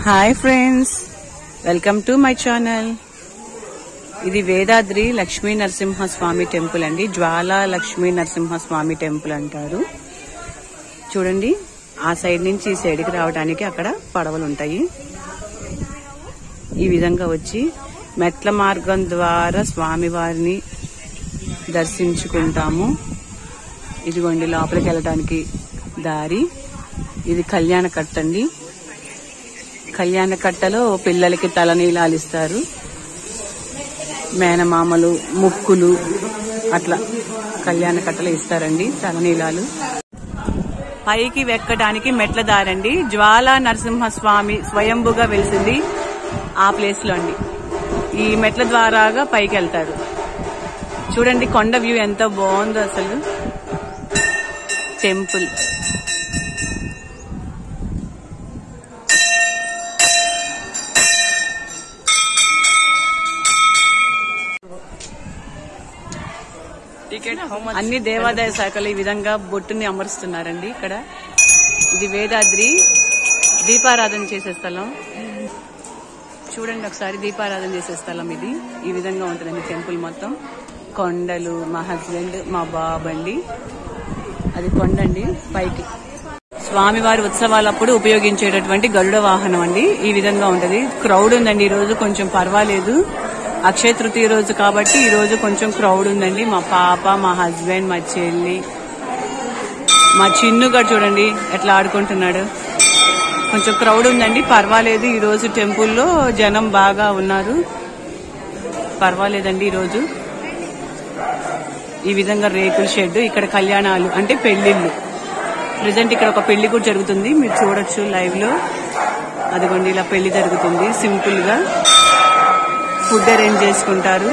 Hi friends, welcome to my channel. ఇది Vedadri Lakshmi Narasimhaswamy temple అండి. జ్వాలా Lakshmi Narasimhaswamy temple అంటారు. చూడండి, ఆ సైడ్ నుంచి ఈ సైడ్కి రావడానికి అక్కడ పడవలు ఉంటాయి. ఈ విధంగా వచ్చి మెట్ల మార్గం ద్వారా స్వామివారిని దర్శించుకుంటాము. ఇదిగోండి లోపలికి వెళ్ళడానికి దారి. ఇది కళ్యాణ కట్ట అండి. కళ్యాణ కట్టలో పిల్లలకి తలనీలాలు ఇస్తారు. మేనమామలు, ముక్కులు అట్లా కళ్యాణ కట్టలో ఇస్తారండి తలనీలాలు. పైకి ఎక్కడానికి మెట్ల దారండి. జ్వాలా నరసింహస్వామి స్వయంభుగా వెలిసింది ఆ ప్లేస్ లో అండి. ఈ మెట్ల ద్వారాగా పైకి వెళ్తారు. చూడండి కొండ వ్యూ ఎంత బాగుందో అసలు. టెంపుల్ అన్ని దేవాదాయ శాఖలు ఈ విధంగా బొట్టుని అమరుస్తున్నారండి. ఇక్కడ ఇది వేదాద్రి దీపారాధన చేసే స్థలం. చూడండి ఒకసారి, దీపారాధన చేసే స్థలం ఇది. ఈ విధంగా ఉంటుందండి టెంపుల్ మొత్తం. కొండలు, మా హస్బెండ్, మా బాబు అండి. అది కొండండి పైకి. స్వామివారి ఉత్సవాలప్పుడు ఉపయోగించేటటువంటి గరుడ వాహనం అండి. ఈ విధంగా ఉంటది. క్రౌడ్ ఉందండి ఈ రోజు, కొంచెం పర్వాలేదు. అక్షయ తృతీయ రోజు కాబట్టి ఈ రోజు కొంచెం క్రౌడ్ ఉందండి. మా పాప, మా హస్బెండ్, మా చెల్లి, మా చిన్నుగా చూడండి ఎట్లా ఆడుకుంటున్నాడు. కొంచెం క్రౌడ్ ఉందండి, పర్వాలేదు. ఈ రోజు టెంపుల్లో జనం బాగా ఉన్నారు, పర్వాలేదండి. ఈరోజు ఈ విధంగా రేకుల షెడ్. ఇక్కడ కళ్యాణాలు అంటే పెళ్లిళ్ళు. ప్రజెంట్ ఇక్కడ ఒక పెళ్లి కూడా జరుగుతుంది, మీరు చూడొచ్చు లైవ్ లో. అదిగోండి ఇలా పెళ్లి జరుగుతుంది. సింపుల్ గా ఫుడ్ అరేంజ్ చేసుకుంటారు.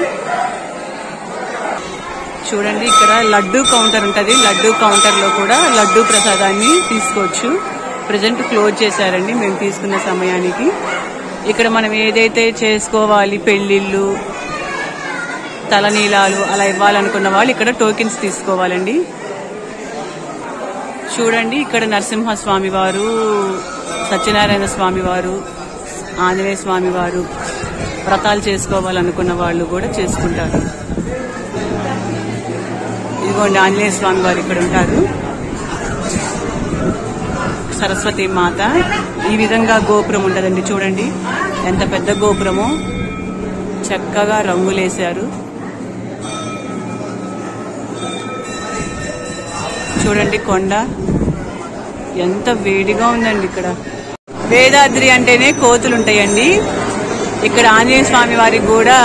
చూడండి ఇక్కడ లడ్డూ కౌంటర్ ఉంటది. లడ్డూ కౌంటర్ లో కూడా లడ్డూ ప్రసాదాన్ని తీసుకోవచ్చు. ప్రజెంట్ క్లోజ్ చేశారండి మేము తీసుకున్న సమయానికి. ఇక్కడ మనం ఏదైతే చేసుకోవాలి, పెళ్లిళ్ళు, తలనీలాలు అలా ఇవ్వాలనుకున్న వాళ్ళు ఇక్కడ టోకెన్స్ తీసుకోవాలండి. చూడండి ఇక్కడ నరసింహస్వామి వారు, సత్యనారాయణ స్వామి వారు, ఆంజనేయ స్వామి వారు, వ్రతాలు చేసుకోవాలనుకున్న వాళ్ళు కూడా చేసుకుంటారు. ఇదిగోండి ఆంజనేయ స్వామి వారు ఇక్కడ ఉంటారు. సరస్వతి మాత. ఈ విధంగా గోపురం ఉంటదండి. చూడండి ఎంత పెద్ద గోపురమో, చక్కగా రంగులేశారు. చూడండి కొండ ఎంత వేడిగా ఉందండి. ఇక్కడ వేదాద్రి అంటేనే కోతులు ఉంటాయండి. ఇక్కడ ఆంజనేయ స్వామి వారికి కూడా,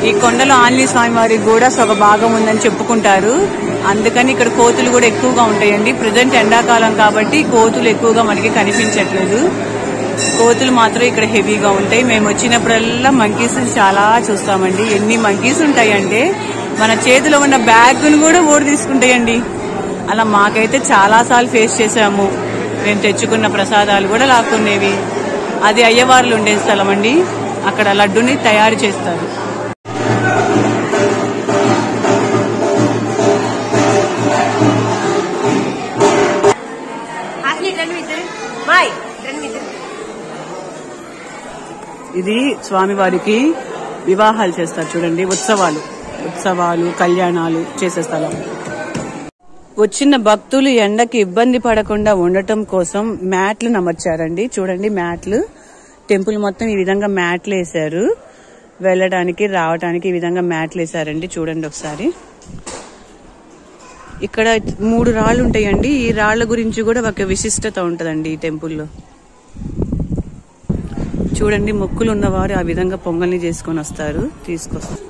ఈ కొండలో ఆంజనేయ స్వామి వారికి కూడా ఒక భాగం ఉందని చెప్పుకుంటారు. అందుకని ఇక్కడ కోతులు కూడా ఎక్కువగా ఉంటాయండి. ప్రజెంట్ ఎండాకాలం కాబట్టి కోతులు ఎక్కువగా మనకి కనిపించట్లేదు. కోతులు మాత్రం ఇక్కడ హెవీగా ఉంటాయి. మేము వచ్చినప్పుడల్లా మంకీస్ చాలా చూస్తామండి. ఎన్ని మంకీస్ ఉంటాయంటే మన చేతిలో ఉన్న బ్యాగ్ను కూడా ఓడి తీసుకుంటాయండి. అలా మాకైతే చాలా సార్లు ఫేస్ చేశాము. మేము తెచ్చుకున్న ప్రసాదాలు కూడా లాక్కునేవి. అది అయ్యవార్లు ఉండే స్థలం అండి. అక్కడ లడ్డుని తయారు చేస్తారు. ఇది స్వామివారికి వివాహాలు చేస్తారు. చూడండి ఉత్సవాలు, కళ్యాణాలు చేసే స్థలం. వచ్చిన భక్తులు ఎండకి ఇబ్బంది పడకుండా ఉండటం కోసం మ్యాట్లు అమర్చారండి. చూడండి మ్యాట్లు. టెంపుల్ మొత్తం ఈ విధంగా మ్యాట్లు వేశారు. వెళ్ళడానికి రావడానికి ఈ విధంగా మ్యాట్లు వేశారండి. చూడండి ఒకసారి. ఇక్కడ 3 రాళ్లు ఉంటాయండి. ఈ రాళ్ల గురించి కూడా ఒక విశిష్టత ఉంటదండి ఈ టెంపుల్లో. చూడండి మొక్కులు ఉన్నవారు ఆ విధంగా పొంగల్ని చేసుకొని వస్తారు, తీసుకొస్తారు.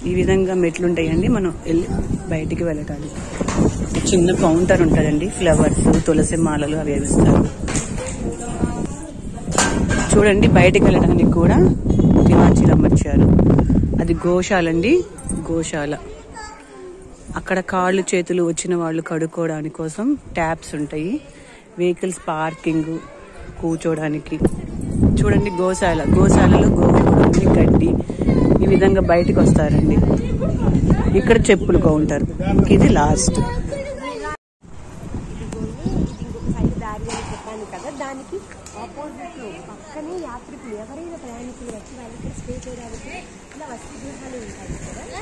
ఈ విధంగా మెట్లుంటాయండి మనం వెళ్ళి బయటికి వెళ్ళటానికి. చిన్న కౌంటర్ ఉంటుందండి. ఫ్లవర్స్, తులసి మాలలు అవి వేస్తారు. చూడండి బయటికి వెళ్ళడానికి కూడా తివాచీలు అమర్చారు. అది గోశాల అండి, గోశాల. అక్కడ కాళ్ళు చేతులు వచ్చిన వాళ్ళు కడుక్కోవడానికి కోసం ట్యాప్స్ ఉంటాయి. వెహికల్స్ పార్కింగ్, కూర్చోడానికి. చూడండి గోశాలలో గోవులు, గడ్డి ఈ విధంగా బయటకు వస్తారండి. ఇక్కడ చెప్పులు కౌంటర్. ఇది లాస్ట్. ఇంకొక సైడ్ దారి చెప్పాను కదా, దానికి ఆపోజిట్ లో పక్కనే యాత్రికులు ఎవరైనా ప్రయాణికులు వచ్చి వాళ్ళకి స్టే చేయడానికి ఇలా వసతి గృహాలు ఉంటాయి కదా.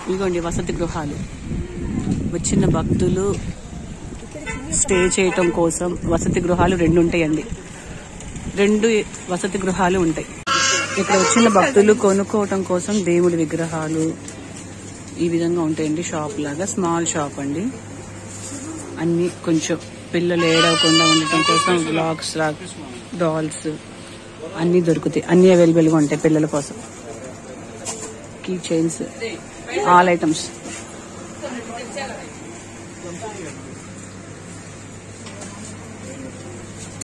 ఇదిగోండి వసతి గృహాలు. వచ్చిన భక్తులు స్టే చేయటం కోసం వసతి గృహాలు 2 ఉంటాయండి. 2 వసతి గృహాలు ఉంటాయి. ఇక్కడ వచ్చిన భక్తులు కొనుక్కోవటం కోసం దేవుడి విగ్రహాలు ఈ విధంగా ఉంటాయండి. షాప్ లాగా స్మాల్ షాప్ అండి. అన్ని కొంచెం పిల్లలు ఏడవకుండా ఉండటం కోసం బ్లాక్స్ డాల్స్ అన్ని దొరుకుతాయి. అన్ని అవైలబుల్ గా ఉంటాయి పిల్లల కోసం. Key chains, all items.